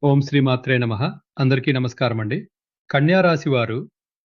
ఓం శ్రీ మాత్రే నమః. అందరికీ నమస్కారమండి. కన్యా రాశి వారు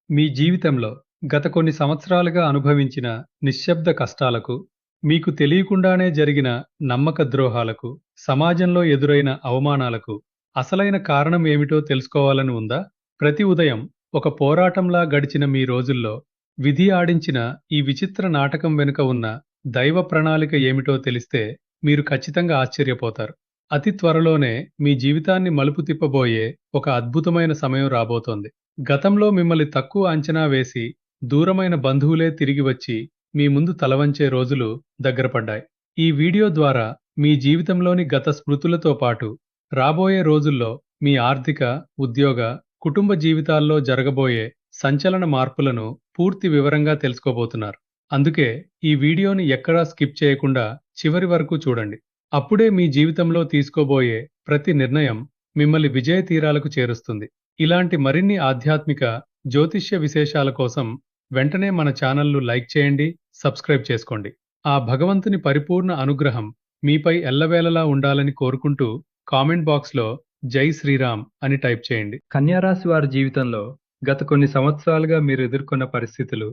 మీ జీవితంలో గత కొన్ని సంవత్సరాలుగా అనుభవించిన నిశ్శబ్ద కష్టాలకు, మీకు తెలియకుండానే జరిగిన నమ్మక ద్రోహాలకు, సమాజంలో ఎదురైన అవమానాలకు అసలైన కారణం ఏమిటో తెలుసుకోవాలని ఉందా? ప్రతి ఉదయం ఒక పోరాటంలా గడిచిన మీ రోజుల్లో విధి ఆడించిన ఈ విచిత్ర నాటకం వెనుక ఉన్న దైవ ప్రణాళిక ఏమిటో తెలిస్తే మీరు ఖచ్చితంగా ఆశ్చర్యపోతారు. అతి త్వరలోనే మీ జీవితాన్ని మలుపు తిప్పబోయే ఒక అద్భుతమైన సమయం రాబోతోంది. గతంలో మిమ్మల్ని తక్కువ అంచనా వేసి దూరమైన బంధువులే తిరిగి వచ్చి మీ ముందు తలవంచే రోజులు దగ్గర పడ్డాయి. ఈ వీడియో ద్వారా మీ జీవితంలోని గత స్మృతులతో పాటు రాబోయే రోజుల్లో మీ ఆర్థిక, ఉద్యోగ, కుటుంబ జీవితాల్లో జరగబోయే సంచలన మార్పులను పూర్తి వివరంగా తెలుసుకోబోతున్నారు. అందుకే ఈ వీడియోని ఎక్కడా స్కిప్ చేయకుండా చివరి వరకు చూడండి. అప్పుడే మీ జీవితంలో తీసుకోబోయే ప్రతి నిర్ణయం మిమ్మల్ని విజయ తీరాలకు చేరుస్తుంది. ఇలాంటి మరిన్ని ఆధ్యాత్మిక, జ్యోతిష్య విశేషాల కోసం వెంటనే మన ఛానల్ను లైక్ చేయండి, సబ్స్క్రైబ్ చేసుకోండి. ఆ భగవంతుని పరిపూర్ణ అనుగ్రహం మీపై ఎల్లవేళలా ఉండాలని కోరుకుంటూ కామెంట్ బాక్స్లో జై శ్రీరామ్ అని టైప్ చేయండి. కన్యారాశి వారి జీవితంలో గత కొన్ని సంవత్సరాలుగా మీరు ఎదుర్కొన్న పరిస్థితులు,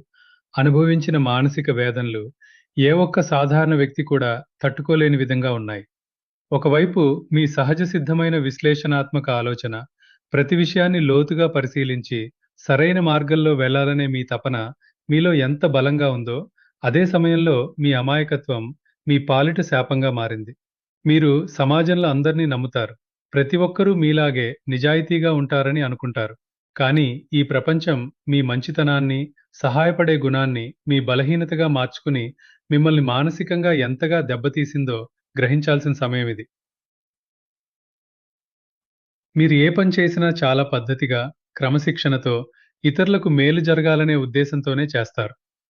అనుభవించిన మానసిక వేదనలు ఏ ఒక్క సాధారణ వ్యక్తి కూడా తట్టుకోలేని విధంగా ఉన్నాయి. ఒకవైపు మీ సహజ సిద్ధమైన విశ్లేషణాత్మక ఆలోచన, ప్రతి విషయాన్ని లోతుగా పరిశీలించి సరైన మార్గంలో వెళ్లాలనే మీ తపన మీలో ఎంత బలంగా ఉందో, అదే సమయంలో మీ అమాయకత్వం మీ పాలిట శాపంగా మారింది. మీరు సమాజంలో అందరినీ నమ్ముతారు. ప్రతి ఒక్కరూ మీలాగే నిజాయితీగా ఉంటారని అనుకుంటారు. కానీ ఈ ప్రపంచం మీ మంచితనాన్ని, సహాయపడే గుణాన్ని మీ బలహీనతగా మార్చుకుని మిమ్మల్ని మానసికంగా ఎంతగా దెబ్బతీసిందో గ్రహించాల్సిన సమయం ఇది. మీరు ఏ పని చేసినా చాలా పద్ధతిగా, క్రమశిక్షణతో, ఇతరులకు మేలు జరగాలనే ఉద్దేశంతోనే చేస్తారు.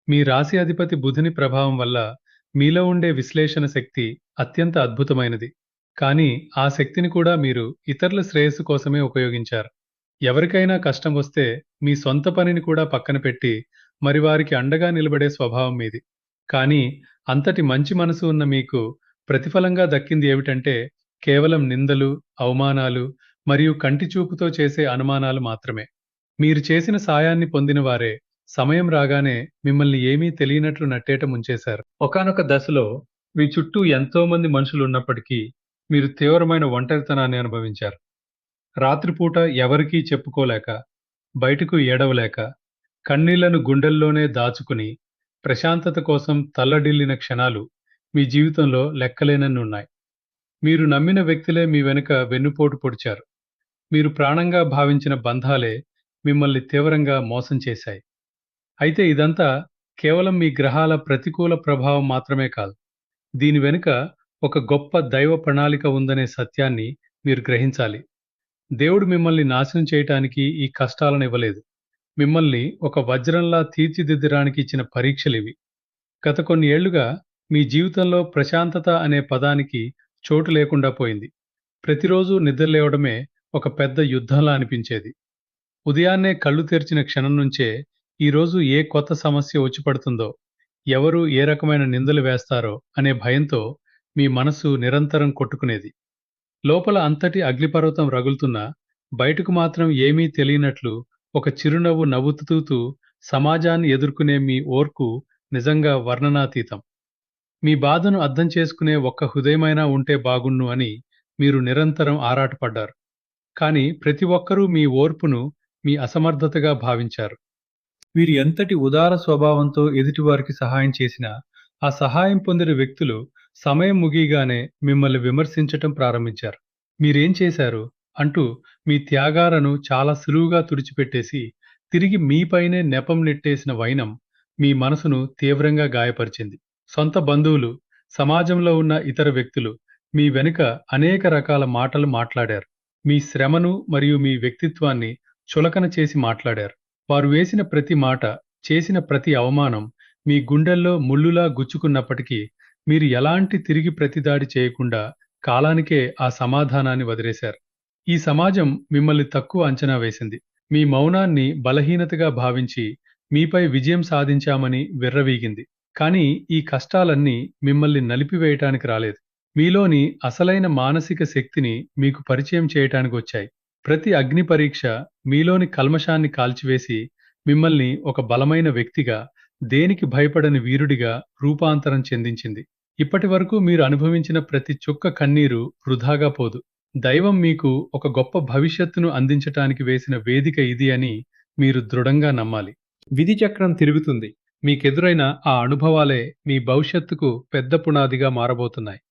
మీ రాశి అధిపతి బుధుని ప్రభావం వల్ల మీలో ఉండే విశ్లేషణ శక్తి అత్యంత అద్భుతమైనది. కానీ ఆ శక్తిని కూడా మీరు ఇతరుల శ్రేయస్సు కోసమే ఉపయోగించారు. ఎవరికైనా కష్టం వస్తే మీ సొంత పనిని కూడా పక్కన పెట్టి మరి వారికి అండగా నిలబడే స్వభావం మీది. కానీ అంతటి మంచి మనసు ఉన్న మీకు ప్రతిఫలంగా దక్కింది ఏమిటంటే కేవలం నిందలు, అవమానాలు మరియు కంటి చూపుతో చేసే అనుమానాలు మాత్రమే. మీరు చేసిన సాయాన్ని పొందిన వారే సమయం రాగానే మిమ్మల్ని ఏమీ తెలియనట్లు నట్టేట ముంచేశారు. ఒకానొక దశలో మీ చుట్టూ ఎంతో మంది మనుషులున్నప్పటికీ మీరు తీవ్రమైన ఒంటరితనాన్ని అనుభవించారు. రాత్రిపూట ఎవరికీ చెప్పుకోలేక, బయటకు ఏడవలేక, కన్నీళ్లను గుండెల్లోనే దాచుకుని, ప్రశాంతత కోసం తల్లడిల్లిన క్షణాలు మీ జీవితంలో లెక్కలేనన్నున్నాయి. మీరు నమ్మిన వ్యక్తులే మీ వెనుక వెన్నుపోటు పొడిచారు. మీరు ప్రాణంగా భావించిన బంధాలే మిమ్మల్ని తీవ్రంగా మోసం చేశాయి. అయితే ఇదంతా కేవలం మీ గ్రహాల ప్రతికూల ప్రభావం మాత్రమే కాదు. దీని వెనుక ఒక గొప్ప దైవ ప్రణాళిక ఉందనే సత్యాన్ని మీరు గ్రహించాలి. దేవుడు మిమ్మల్ని నాశనం చేయటానికి ఈ కష్టాలను ఇవ్వలేదు. మిమ్మల్ని ఒక వజ్రంలా తీర్చిదిద్దడానికి ఇచ్చిన పరీక్షలివి. గత కొన్ని ఏళ్లుగా మీ జీవితంలో ప్రశాంతత అనే పదానికి చోటు లేకుండా పోయింది. ప్రతిరోజు నిద్రలేవడమే ఒక పెద్ద యుద్ధంలా అనిపించేది. ఉదయాన్నే కళ్ళు తెరిచిన క్షణం నుంచే ఈరోజు ఏ కొత్త సమస్య వచ్చి పడుతుందో, ఎవరు ఏ రకమైన నిందలు వేస్తారో అనే భయంతో మీ మనసు నిరంతరం కొట్టుకునేది. లోపల అంతటి అగ్నిపర్వతం రగులుతున్నా బయటకు మాత్రం ఏమీ తెలియనట్లు ఒక చిరునవ్వు నవ్వుతూ సమాజాన్ని ఎదుర్కొనే మీ ఓర్పు నిజంగా వర్ణనాతీతం. మీ బాధను అర్థం చేసుకునే ఒక్క హృదయమైనా ఉంటే బాగుణ్ణు అని మీరు నిరంతరం ఆరాటపడ్డారు. కానీ ప్రతి ఒక్కరూ మీ ఓర్పును మీ అసమర్థతగా భావించారు. మీరు ఎంతటి ఉదార స్వభావంతో ఎదుటివారికి సహాయం చేసినా, ఆ సహాయం పొందిన వ్యక్తులు సమయం ముగియగానే మిమ్మల్ని విమర్శించటం ప్రారంభించారు. మీరేం చేశారు అంటూ మీ త్యాగాలను చాలా సులువుగా తుడిచిపెట్టేసి తిరిగి మీపైనే నెపం నెట్టేసిన వైనం మీ మనసును తీవ్రంగా గాయపరిచింది. సొంత బంధువులు, సమాజంలో ఉన్న ఇతర వ్యక్తులు మీ వెనుక అనేక రకాల మాటలు మాట్లాడారు. మీ శ్రమను మరియు మీ వ్యక్తిత్వాన్ని చులకన చేసి మాట్లాడారు. వారు వేసిన ప్రతి మాట, చేసిన ప్రతి అవమానం మీ గుండెల్లో ముల్లులా గుచ్చుకున్నప్పటికీ మీరు ఎలాంటి తిరిగి ప్రతిదాడి చేయకుండా కాలానికే ఆ సమాధానాన్ని వదిలేశారు. ఈ సమాజం మిమ్మల్ని తక్కువ అంచనా వేసింది. మీ మౌనాన్ని బలహీనతగా భావించి మీపై విజయం సాధించామని విర్రవీగింది. కానీ ఈ కష్టాలన్నీ మిమ్మల్ని నలిపివేయటానికి రాలేదు. మీలోని అసలైన మానసిక శక్తిని మీకు పరిచయం చేయటానికొచ్చాయి. ప్రతి అగ్ని పరీక్ష మీలోని కల్మషాన్ని కాల్చివేసి మిమ్మల్ని ఒక బలమైన వ్యక్తిగా, దేనికి భయపడని వీరుడిగా రూపాంతరం చెందించింది. ఇప్పటివరకు మీరు అనుభవించిన ప్రతి చుక్క కన్నీరు వృధాగా పోదు. దైవం మీకు ఒక గొప్ప భవిష్యత్తును అందించటానికి వేసిన వేదిక ఇది అని మీరు దృఢంగా నమ్మాలి. విధి చక్రం తిరుగుతుంది. మీకెదురైన ఆ అనుభవాలే మీ భవిష్యత్తుకు పెద్ద పునాదిగా మారబోతున్నాయి.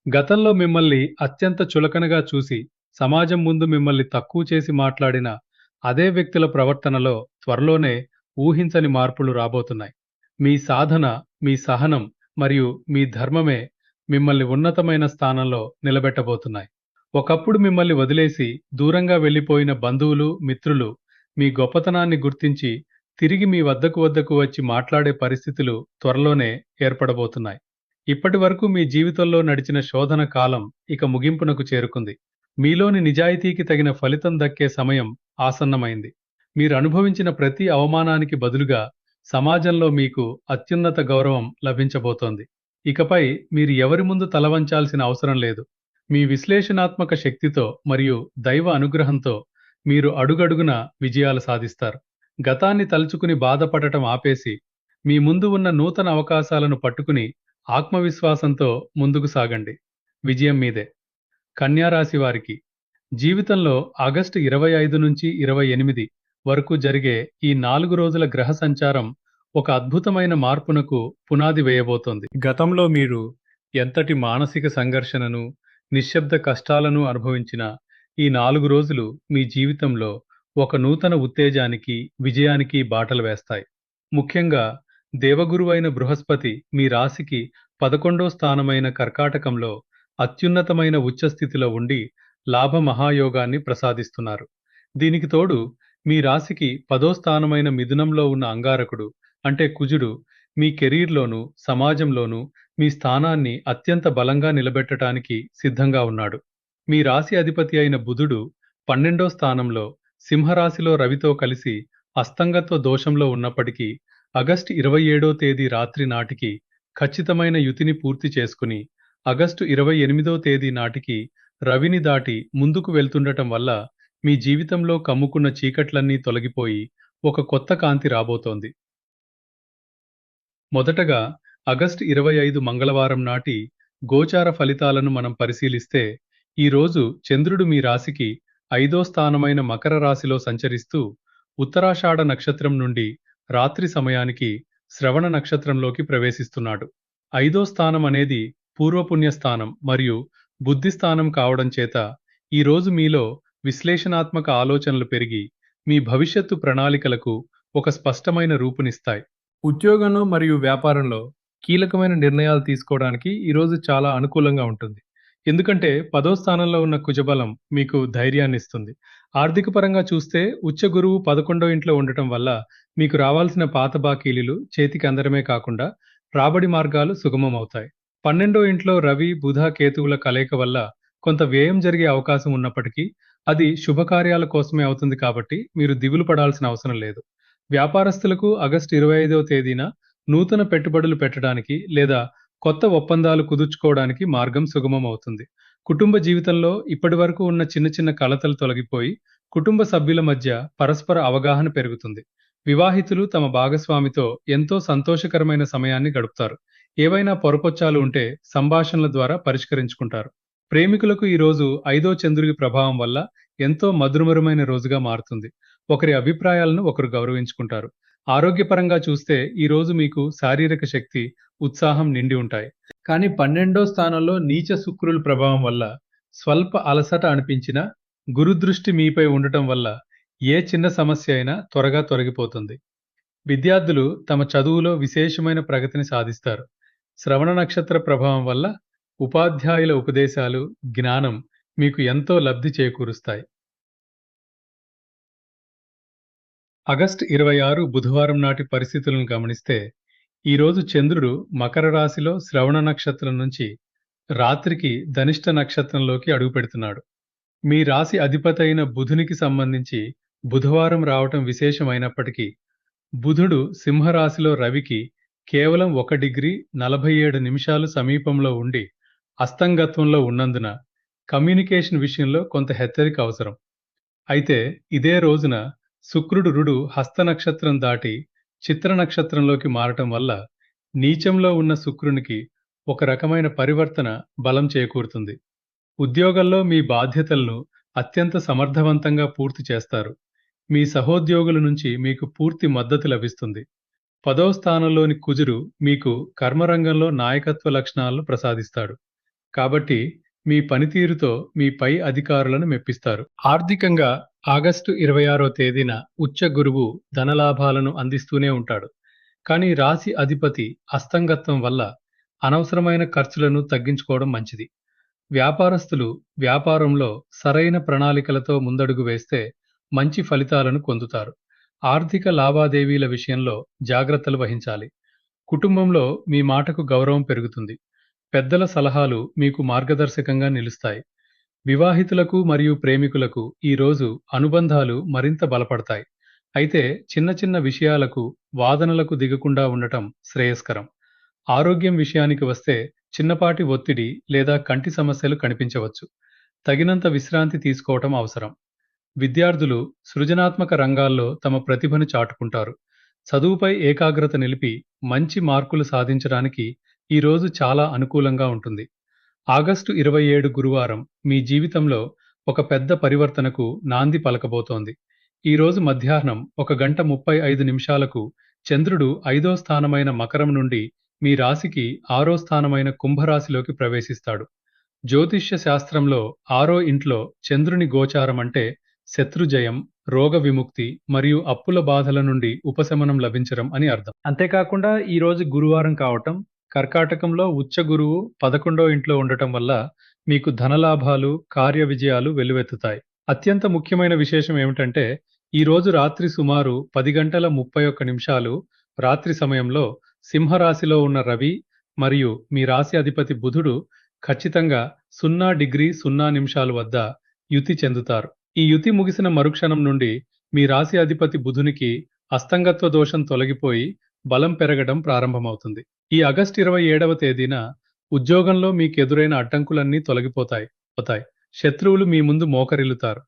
గతంలో మిమ్మల్ని అత్యంత చులకనగా చూసి, సమాజం ముందు మిమ్మల్ని తక్కువ చేసి మాట్లాడిన అదే వ్యక్తుల ప్రవర్తనలో త్వరలోనే ఊహించని మార్పులు రాబోతున్నాయి. మీ సాధన, మీ సహనం మరియు మీ ధర్మమే మిమ్మల్ని ఉన్నతమైన స్థానంలో నిలబెట్టబోతున్నాయి. ఒకప్పుడు మిమ్మల్ని వదిలేసి దూరంగా వెళ్ళిపోయిన బంధువులు, మిత్రులు మీ గొప్పతనాన్ని గుర్తించి తిరిగి మీ వద్దకు వచ్చి మాట్లాడే పరిస్థితులు త్వరలోనే ఏర్పడబోతున్నాయి. ఇప్పటి వరకు మీ జీవితంలో నడిచిన శోధన కాలం ఇక ముగింపునకు చేరుకుంది. మీలోని నిజాయితీకి తగిన ఫలితం దక్కే సమయం ఆసన్నమైంది. మీరు అనుభవించిన ప్రతి అవమానానికి బదులుగా సమాజంలో మీకు అత్యున్నత గౌరవం లభించబోతోంది. ఇకపై మీరు ఎవరి ముందు తలవంచాల్సిన అవసరం లేదు. మీ విశ్లేషణాత్మక శక్తితో మరియు దైవ అనుగ్రహంతో మీరు అడుగడుగున విజయాలు సాధిస్తారు. గతాన్ని తలుచుకుని బాధపడటం ఆపేసి, మీ ముందు ఉన్న నూతన అవకాశాలను పట్టుకుని ఆత్మవిశ్వాసంతో ముందుకు సాగండి. విజయం మీదే. కన్యా రాశి వారికి జీవితంలో ఆగస్టు 25 నుంచి 28 వరకు జరిగే ఈ 4 రోజుల గ్రహ సంచారం ఒక అద్భుతమైన మార్పునకు పునాది వేయబోతోంది. గతంలో మీరు ఎంతటి మానసిక సంఘర్షణను, నిశ్శబ్ద కష్టాలను అనుభవించిన ఈ 4 రోజులు మీ జీవితంలో ఒక నూతన ఉత్తేజానికి, విజయానికి బాటలు వేస్తాయి. ముఖ్యంగా దేవగురువైన బృహస్పతి మీ రాశికి 11వ స్థానమైన కర్కాటకంలో అత్యున్నతమైన ఉచ్చస్థితిలో ఉండి లాభ మహాయోగాన్ని ప్రసాదిస్తున్నారు. దీనికి తోడు మీ రాశికి 10వ స్థానమైన మిథునంలో ఉన్న అంగారకుడు అంటే కుజుడు మీ కెరీర్లోనూ, సమాజంలోనూ మీ స్థానాన్ని అత్యంత బలంగా నిలబెట్టడానికి సిద్ధంగా ఉన్నాడు. మీ రాశి అధిపతి అయిన బుధుడు 12వ స్థానంలో సింహరాశిలో రవితో కలిసి అస్తంగత్వ దోషంలో ఉన్నప్పటికీ ఆగస్టు 27వ తేదీ రాత్రి నాటికి ఖచ్చితమైన యుతిని పూర్తి చేసుకుని ఆగస్టు 28వ తేదీ నాటికి రవిని దాటి ముందుకు వెళ్తుండటం వల్ల మీ జీవితంలో కమ్ముకున్న చీకట్లన్నీ తొలగిపోయి ఒక కొత్త కాంతి రాబోతోంది. మొదటగా ఆగస్టు 25 మంగళవారం నాటి గోచార ఫలితాలను మనం పరిశీలిస్తే, ఈ రోజు చంద్రుడు మీ రాశికి 5వ స్థానమైన మకర రాశిలో సంచరిస్తూ ఉత్తరాషాఢ నక్షత్రం నుండి రాత్రి సమయానికి శ్రవణ నక్షత్రంలోకి ప్రవేశిస్తున్నాడు. 5వ స్థానం అనేది పూర్వపుణ్య స్థానం మరియు బుద్ధి స్థానం కావడం చేత ఈ రోజు మీలో విశ్లేషణాత్మక ఆలోచనలు పెరిగి మీ భవిష్యత్తు ప్రణాళికలకు ఒక స్పష్టమైన రూపునిస్తాయి. ఉద్యోగంలో మరియు వ్యాపారంలో కీలకమైన నిర్ణయాలు తీసుకోవడానికి ఈరోజు చాలా అనుకూలంగా ఉంటుంది. ఎందుకంటే 10వ స్థానంలో ఉన్న కుజబలం మీకు ధైర్యాన్ని ఇస్తుంది. ఆర్థిక పరంగా చూస్తే ఉచ్చ గురువు 11వ ఇంట్లో ఉండటం వల్ల మీకు రావాల్సిన పాత బాకీలు చేతికి అందడమే కాకుండా రాబడి మార్గాలు సుగమమవుతాయి. 12వ ఇంట్లో రవి, బుధ, కేతువుల కలయిక వల్ల కొంత వ్యయం జరిగే అవకాశం ఉన్నప్పటికీ అది శుభకార్యాల కోసమే అవుతుంది కాబట్టి మీరు దిగులు పడాల్సిన అవసరం లేదు. వ్యాపారస్తులకు ఆగస్టు 25వ తేదీన నూతన పెట్టుబడులు పెట్టడానికి లేదా కొత్త ఒప్పందాలు కుదుర్చుకోవడానికి మార్గం సుగమం అవుతుంది. కుటుంబ జీవితంలో ఇప్పటివరకు ఉన్న చిన్న చిన్న కలతలు తొలగిపోయి కుటుంబ సభ్యుల మధ్య పరస్పర అవగాహన పెరుగుతుంది. వివాహితులు తమ భాగస్వామితో ఎంతో సంతోషకరమైన సమయాన్ని గడుపుతారు. ఏవైనా పొరపొచ్చాలు ఉంటే సంభాషణల ద్వారా పరిష్కరించుకుంటారు. ప్రేమికులకు ఈ రోజు 5వ చంద్రుడి ప్రభావం వల్ల ఎంతో మధురమైన రోజుగా మారుతుంది. ఒకరి అభిప్రాయాలను ఒకరు గౌరవించుకుంటారు. ఆరోగ్యపరంగా చూస్తే ఈ రోజు మీకు శారీరక శక్తి, ఉత్సాహం నిండి ఉంటాయి. కానీ 12వ స్థానంలో నీచ శుక్రుల ప్రభావం వల్ల స్వల్ప అలసట అనిపించిన గురుదృష్టి మీపై ఉండటం వల్ల ఏ చిన్న సమస్య అయినా త్వరగా తొలగిపోతుంది. విద్యార్థులు తమ చదువులో విశేషమైన ప్రగతిని సాధిస్తారు. శ్రవణ నక్షత్ర ప్రభావం వల్ల ఉపాధ్యాయుల ఉపదేశాలు, జ్ఞానం మీకు ఎంతో లబ్ధి చేకూరుస్తాయి. ఆగస్టు 26 బుధవారం నాటి పరిస్థితులను గమనిస్తే, ఈరోజు చంద్రుడు మకర రాశిలో శ్రవణ నక్షత్రం నుంచి రాత్రికి ధనిష్ట నక్షత్రంలోకి అడుగుపెడుతున్నాడు. మీ రాశి అధిపతి అయిన బుధునికి సంబంధించి బుధవారం రావటం విశేషమైనప్పటికీ, బుధుడు సింహరాశిలో రవికి కేవలం 1 డిగ్రీ 47 నిమిషాలు సమీపంలో ఉండి అస్తంగత్వంలో ఉన్నందున కమ్యూనికేషన్ విషయంలో కొంత హెచ్చరిక అవసరం. అయితే ఇదే రోజున శుక్రుడు హస్త నక్షత్రం దాటి చిత్ర నక్షత్రంలోకి మారటం వల్ల నీచంలో ఉన్న శుక్రునికి ఒక రకమైన పరివర్తన బలం చేకూరుతుంది. ఉద్యోగంలో మీ బాధ్యతలను అత్యంత సమర్థవంతంగా పూర్తి చేస్తారు. మీ సహోద్యోగుల నుంచి మీకు పూర్తి మద్దతు లభిస్తుంది. 10వ స్థానంలోని కుజుడు మీకు కర్మరంగంలో నాయకత్వ లక్షణాలను ప్రసాదిస్తాడు. కాబట్టి మీ పనితీరుతో మీ పై అధికారులను మెప్పిస్తారు. ఆర్థికంగా ఆగస్టు 26వ తేదీన ఉచ్చ గురువు ధనలాభాలను అందిస్తూనే ఉంటాడు. కానీ రాశి అధిపతి అస్తంగత్వం వల్ల అనవసరమైన ఖర్చులను తగ్గించుకోవడం మంచిది. వ్యాపారస్తులు వ్యాపారంలో సరైన ప్రణాళికలతో ముందడుగు వేస్తే మంచి ఫలితాలను పొందుతారు. ఆర్థిక లావాదేవీల విషయంలో జాగ్రత్తలు వహించాలి. కుటుంబంలో మీ మాటకు గౌరవం పెరుగుతుంది. పెద్దల సలహాలు మీకు మార్గదర్శకంగా నిలుస్తాయి. వివాహితులకు మరియు ప్రేమికులకు ఈ రోజు అనుబంధాలు మరింత బలపడతాయి. అయితే చిన్న చిన్న విషయాలకు వాదనలకు దిగకుండా ఉండటం శ్రేయస్కరం. ఆరోగ్యం విషయానికి వస్తే చిన్నపాటి ఒత్తిడి లేదా కంటి సమస్యలు కనిపించవచ్చు. తగినంత విశ్రాంతి తీసుకోవటం అవసరం. విద్యార్థులు సృజనాత్మక రంగాల్లో తమ ప్రతిభను చాటుకుంటారు. చదువుపై ఏకాగ్రత నిలిపి మంచి మార్కులు సాధించడానికి ఈ రోజు చాలా అనుకూలంగా ఉంటుంది. ఆగస్టు 27 గురువారం మీ జీవితంలో ఒక పెద్ద పరివర్తనకు నాంది పలకబోతోంది. ఈ రోజు మధ్యాహ్నం 1:35 చంద్రుడు 5వ స్థానమైన మకరం నుండి మీ రాశికి 6వ స్థానమైన కుంభరాశిలోకి ప్రవేశిస్తాడు. జ్యోతిష్య శాస్త్రంలో 6వ ఇంట్లో చంద్రుని గోచారం అంటే శత్రుజయం, రోగ విముక్తి మరియు అప్పుల బాధల నుండి ఉపశమనం లభించడం అని అర్థం. అంతేకాకుండా ఈ రోజు గురువారం కావటం, కర్కాటకంలో ఉచ్చ గురువు 11వ ఇంట్లో ఉండటం వల్ల మీకు ధనలాభాలు, కార్య విజయాలు వెల్లువెత్తుతాయి. అత్యంత ముఖ్యమైన విశేషం ఏమిటంటే ఈ రోజు రాత్రి సుమారు 10:31 రాత్రి సమయంలో సింహరాశిలో ఉన్న రవి మరియు మీ రాశి అధిపతి బుధుడు ఖచ్చితంగా 0:00 వద్ద యుతి చెందుతారు. ఈ యుతి ముగిసిన మరుక్షణం నుండి మీ రాశి అధిపతి బుధునికి అస్తంగత్వ దోషం తొలగిపోయి బలం పెరగడం ప్రారంభమవుతుంది. ఈ ఆగస్టు 27వ తేదీన ఉద్యోగంలో మీకెదురైన అడ్డంకులన్నీ తొలగిపోతాయి. శత్రువులు మీ ముందు మోకరిల్లుతారు.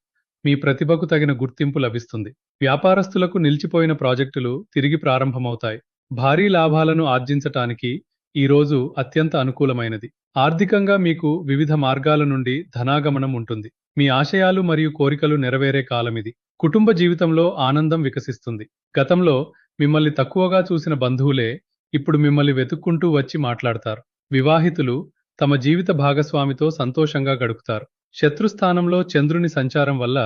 మీ ప్రతిభకు తగిన గుర్తింపు లభిస్తుంది. వ్యాపారస్తులకు నిలిచిపోయిన ప్రాజెక్టులు తిరిగి ప్రారంభమవుతాయి. భారీ లాభాలను ఆర్జించటానికి ఈ రోజు అత్యంత అనుకూలమైనది. ఆర్థికంగా మీకు వివిధ మార్గాల నుండి ధనాగమనం ఉంటుంది. మీ ఆశయాలు మరియు కోరికలు నెరవేరే కాలమిది. కుటుంబ జీవితంలో ఆనందం వికసిస్తుంది. గతంలో మిమ్మల్ని తక్కువగా చూసిన బంధువులే ఇప్పుడు మిమ్మల్ని వెతుక్కుంటూ వచ్చి మాట్లాడతారు. వివాహితులు తమ జీవిత భాగస్వామితో సంతోషంగా గడుపుతారు. శత్రుస్థానంలో చంద్రుని సంచారం వల్ల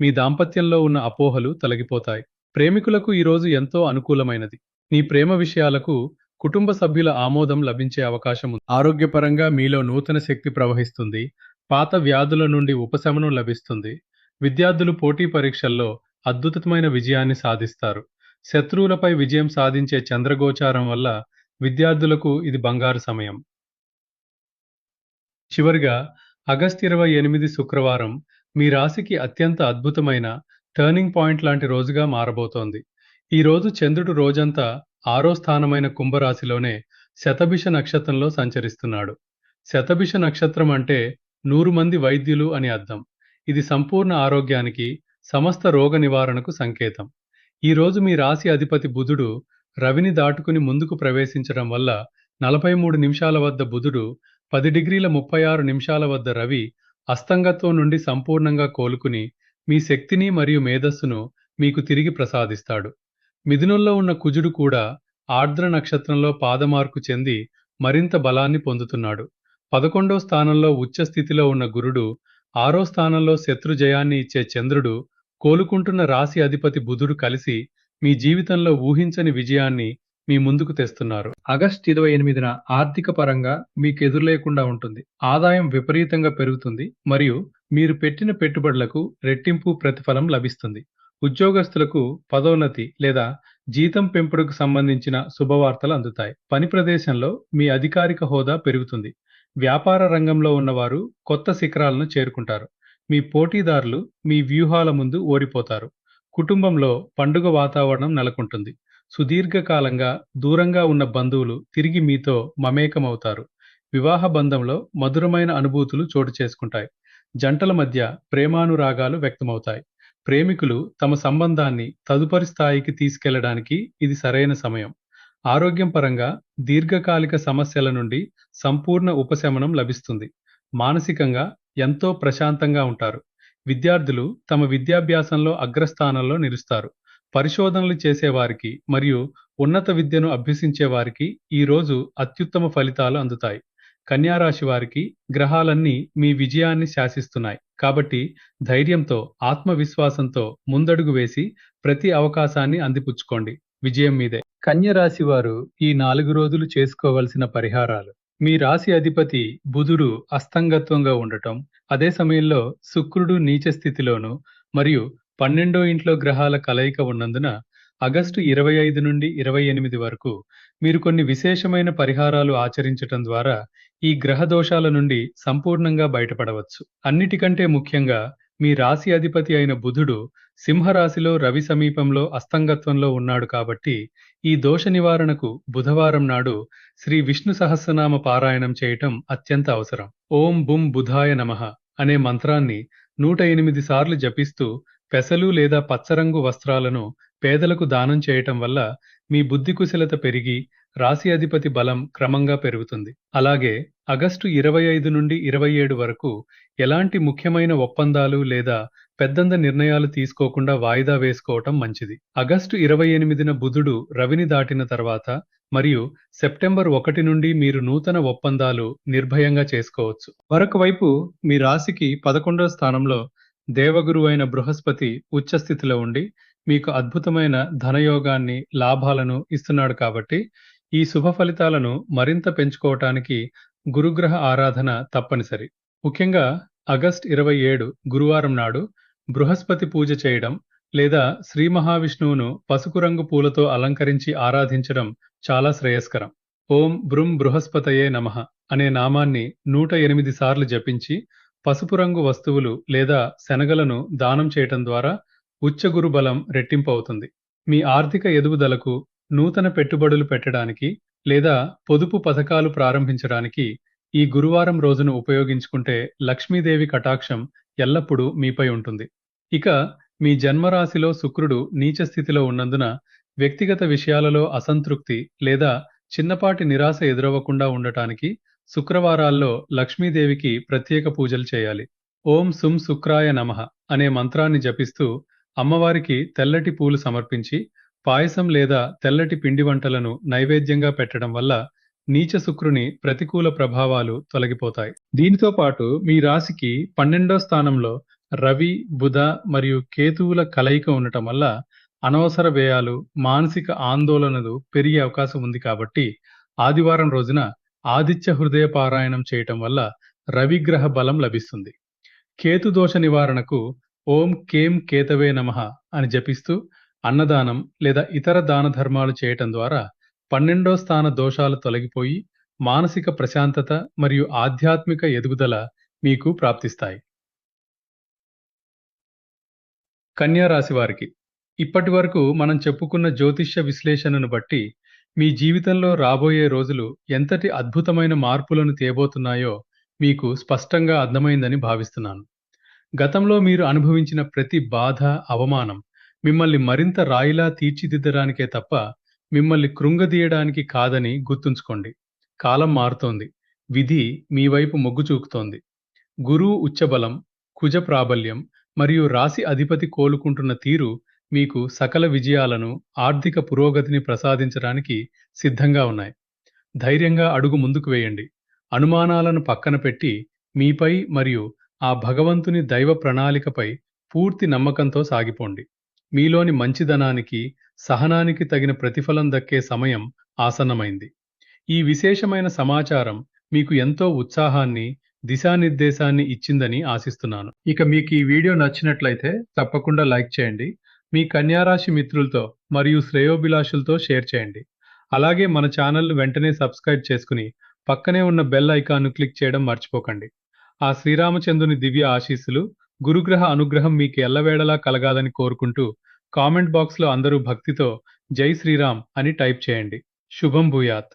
మీ దాంపత్యంలో ఉన్న అపోహలు తొలగిపోతాయి. ప్రేమికులకు ఈ రోజు ఎంతో అనుకూలమైనది. మీ ప్రేమ విషయాలకు కుటుంబ సభ్యుల ఆమోదం లభించే అవకాశం ఉంది. ఆరోగ్యపరంగా మీలో నూతన శక్తి ప్రవహిస్తుంది. పాత వ్యాధుల నుండి ఉపశమనం లభిస్తుంది. విద్యార్థులు పోటీ పరీక్షల్లో అద్భుతమైన విజయాన్ని సాధిస్తారు. శత్రువులపై విజయం సాధించే చంద్రగోచారం వల్ల విద్యార్థులకు ఇది బంగారు సమయం. చివరిగా ఆగస్టు 28 శుక్రవారం మీ రాశికి అత్యంత అద్భుతమైన టర్నింగ్ పాయింట్ లాంటి రోజుగా మారబోతోంది. ఈ రోజు చంద్రుడు రోజంతా 6వ స్థానమైన కుంభరాశిలోనే శతభిష నక్షత్రంలో సంచరిస్తున్నాడు. శతభిష నక్షత్రం అంటే 100 మంది వైద్యులు అని అర్థం. ఇది సంపూర్ణ ఆరోగ్యానికి, సమస్త రోగ నివారణకు సంకేతం. ఈ రోజు మీ రాశి అధిపతి బుధుడు రవిని దాటుకుని ముందుకు ప్రవేశించడం వల్ల 43 నిమిషాల వద్ద బుధుడు, 10:36 వద్ద రవి అస్తంగత్వం నుండి సంపూర్ణంగా కోలుకుని మీ శక్తిని మరియు మేధస్సును మీకు తిరిగి ప్రసాదిస్తాడు. మిథునంలో ఉన్న కుజుడు కూడా ఆర్ద్ర నక్షత్రంలో పాదమార్పు చెంది మరింత బలాన్ని పొందుతున్నాడు. 11వ స్థానంలో ఉచ్చ స్థితిలో ఉన్న గురుడు, 6వ స్థానంలో శత్రుజయాన్ని ఇచ్చే చంద్రుడు, కోలుకుంటున్న రాశి అధిపతి బుధుడు కలిసి మీ జీవితంలో ఊహించని విజయాన్ని మీ ముందుకు తెస్తున్నారు. ఆగస్టు 28న ఆర్థిక పరంగా మీకు ఎదురులేకుండా ఉంటుంది. ఆదాయం విపరీతంగా పెరుగుతుంది మరియు మీరు పెట్టిన పెట్టుబడులకు రెట్టింపు ప్రతిఫలం లభిస్తుంది. ఉద్యోగస్తులకు పదోన్నతి లేదా జీతం పెంపుడుకు సంబంధించిన శుభవార్తలు అందుతాయి. పని ప్రదేశంలో మీ అధికారిక హోదా పెరుగుతుంది. వ్యాపార రంగంలో ఉన్నవారు కొత్త శిఖరాలను చేరుకుంటారు. మీ పోటీదారులు మీ వ్యూహాల ముందు ఓడిపోతారు. కుటుంబంలో పండుగ వాతావరణం నెలకొంటుంది. సుదీర్ఘకాలంగా దూరంగా ఉన్న బంధువులు తిరిగి మీతో మమేకమవుతారు. వివాహ బంధంలో మధురమైన అనుభూతులు చోటు చేసుకుంటాయి. జంటల మధ్య ప్రేమానురాగాలు వ్యక్తమవుతాయి. ప్రేమికులు తమ సంబంధాన్ని తదుపరి స్థాయికి తీసుకెళ్లడానికి ఇది సరైన సమయం. ఆరోగ్యం పరంగా దీర్ఘకాలిక సమస్యల నుండి సంపూర్ణ ఉపశమనం లభిస్తుంది. మానసికంగా ఎంతో ప్రశాంతంగా ఉంటారు. విద్యార్థులు తమ విద్యాభ్యాసంలో అగ్రస్థానంలో నిలుస్తారు. పరిశోధనలు చేసేవారికి మరియు ఉన్నత విద్యను అభ్యసించే వారికి ఈ రోజు అత్యుత్తమ ఫలితాలు అందుతాయి. కన్యా రాశి వారికి గ్రహాలన్నీ మీ విజయాన్ని శాసిస్తున్నాయి. కాబట్టి ధైర్యంతో, ఆత్మవిశ్వాసంతో ముందడుగు వేసి ప్రతి అవకాశాన్ని అందిపుచ్చుకోండి. విజయం మీదే. కన్య రాశి వారు ఈ 4 రోజులు చేసుకోవలసిన పరిహారాలు. మీ రాశి అధిపతి బుధుడు అస్తంగత్వంగా ఉండటం, అదే సమయంలో శుక్రుడు నీచ స్థితిలోను మరియు 12వ ఇంట్లో గ్రహాల కలయిక ఉన్నందున ఆగస్టు 25 నుండి 28 వరకు మీరు కొన్ని విశేషమైన పరిహారాలు ఆచరించటం ద్వారా ఈ గ్రహ దోషాల నుండి సంపూర్ణంగా బయటపడవచ్చు. అన్నిటికంటే ముఖ్యంగా మీ రాశి అధిపతి అయిన బుధుడు సింహరాశిలో రవి సమీపంలో అస్తంగత్వంలో ఉన్నాడు కాబట్టి ఈ దోష నివారణకు బుధవారం నాడు శ్రీ విష్ణు సహస్రనామ పారాయణం చేయటం అత్యంత అవసరం. ఓం బుం బుధాయ నమః అనే మంత్రాన్ని 108 సార్లు జపిస్తూ పెసలు లేదా పచ్చరంగు వస్త్రాలను పేదలకు దానం చేయటం వల్ల మీ బుద్ధి కుశలత పెరిగి రాశి అధిపతి బలం క్రమంగా పెరుగుతుంది. అలాగే ఆగస్టు 25 నుండి 27 వరకు ఎలాంటి ముఖ్యమైన ఒప్పందాలు లేదా పెద్దంద నిర్ణయాలు తీసుకోకుండా వాయిదా వేసుకోవటం మంచిది. ఆగస్టు 28న బుధుడు రవిని దాటిన తర్వాత మరియు సెప్టెంబర్ 1 నుండి మీరు నూతన ఒప్పందాలు నిర్భయంగా చేసుకోవచ్చు. మరొక వైపు మీ రాశికి 11వ స్థానంలో దేవగురు అయిన బృహస్పతి ఉచ్చ స్థితిలో ఉండి మీకు అద్భుతమైన ధనయోగాన్ని, లాభాలను ఇస్తున్నాడు కాబట్టి ఈ శుభ ఫలితాలను మరింత పెంచుకోవటానికి గురుగ్రహ ఆరాధన తప్పనిసరి. ముఖ్యంగా ఆగస్టు 27 గురువారం నాడు బృహస్పతి పూజ చేయడం లేదా శ్రీ మహావిష్ణువును పసుపు రంగు పూలతో అలంకరించి ఆరాధించడం చాలా శ్రేయస్కరం. ఓం బృం బృహస్పతయే నమః అనే నామాన్ని 108 సార్లు జపించి పసుపు రంగు వస్తువులు లేదా శనగలను దానం చేయటం ద్వారా ఉచ్చ గురు బలం రెట్టింపు అవుతుంది. మీ ఆర్థిక ఎదుగుదలకు, నూతన పెట్టుబడులు పెట్టడానికి లేదా పొదుపు పథకాలు ప్రారంభించడానికి ఈ గురువారం రోజును ఉపయోగించుకుంటే లక్ష్మీదేవి కటాక్షం ఎల్లప్పుడూ మీపై ఉంటుంది. ఇక మీ జన్మరాశిలో శుక్రుడు నీచ స్థితిలో ఉన్నందున వ్యక్తిగత విషయాలలో అసంతృప్తి లేదా చిన్నపాటి నిరాశ ఎదురవ్వకుండా ఉండటానికి శుక్రవారాల్లో లక్ష్మీదేవికి ప్రత్యేక పూజలు చేయాలి. ఓం సుం శుక్రాయ నమః అనే మంత్రాన్ని జపిస్తూ అమ్మవారికి తెల్లటి పూలు సమర్పించి పాయసం లేదా తెల్లటి పిండి వంటలను నైవేద్యంగా పెట్టడం వల్ల నీచ శుక్రుని ప్రతికూల ప్రభావాలు తొలగిపోతాయి. దీనితో పాటు మీ రాశికి 12వ స్థానంలో రవి, బుధ మరియు కేతువుల కలయిక ఉండటం వల్ల అనవసర వ్యయాలు, మానసిక ఆందోళనలు పెరిగే అవకాశం ఉంది కాబట్టి ఆదివారం రోజున ఆదిత్య హృదయ పారాయణం చేయటం వల్ల రవిగ్రహ బలం లభిస్తుంది. కేతు దోష నివారణకు ఓం కేం కేతవే నమః అని జపిస్తూ అన్నదానం లేదా ఇతర దాన ధర్మాలు చేయటం ద్వారా 12వ స్థాన దోషాలు తొలగిపోయి మానసిక ప్రశాంతత మరియు ఆధ్యాత్మిక ఎదుగుదల మీకు ప్రాప్తిస్తాయి. కన్యా రాశి వారికి ఇప్పటి వరకు మనం చెప్పుకున్న జ్యోతిష్య విశ్లేషణను బట్టి మీ జీవితంలో రాబోయే రోజులు ఎంతటి అద్భుతమైన మార్పులను తేబోతున్నాయో మీకు స్పష్టంగా అర్థమైందని భావిస్తున్నాను. గతంలో మీరు అనుభవించిన ప్రతి బాధ, అవమానం మిమ్మల్ని మరింత రాయిలా తీర్చిదిద్దడానికే తప్ప మిమ్మల్ని కృంగదీయడానికి కాదని గుర్తుంచుకోండి. కాలం మారుతోంది. విధి మీ వైపు మొగ్గు చూపుతోంది. గురువు ఉచ్చబలం, కుజ ప్రాబల్యం మరియు రాశి అధిపతి కోలుకుంటున్న తీరు మీకు సకల విజయాలను, ఆర్థిక పురోగతిని ప్రసాదించడానికి సిద్ధంగా ఉన్నాయి. ధైర్యంగా అడుగు ముందుకు వేయండి. అనుమానాలను పక్కన పెట్టి మీపై మరియు ఆ భగవంతుని దైవ ప్రణాళికపై పూర్తి నమ్మకంతో సాగిపోండి. మీలోని మంచిదనానికి, సహనానికి తగిన ప్రతిఫలం దక్కే సమయం ఆసన్నమైంది. ఈ విశేషమైన సమాచారం మీకు ఎంతో ఉత్సాహాన్ని, దిశానిర్దేశాన్ని ఇచ్చిందని ఆశిస్తున్నాను. ఇక మీకు ఈ వీడియో నచ్చినట్లయితే తప్పకుండా లైక్ చేయండి. మీ కన్యారాశి మిత్రులతో మరియు శ్రేయోభిలాషులతో షేర్ చేయండి. అలాగే మన ఛానల్ను వెంటనే సబ్స్క్రైబ్ చేసుకుని పక్కనే ఉన్న బెల్ ఐకాన్ను క్లిక్ చేయడం మర్చిపోకండి. ఆ శ్రీరామచంద్రుని దివ్య ఆశీస్సులు, గురుగ్రహ అనుగ్రహం మీకు ఎల్లవేళలా కలగాలని కోరుకుంటూ కామెంట్ బాక్స్లో అందరూ భక్తితో జై శ్రీరామ్ అని టైప్ చేయండి. శుభం భూయాత్.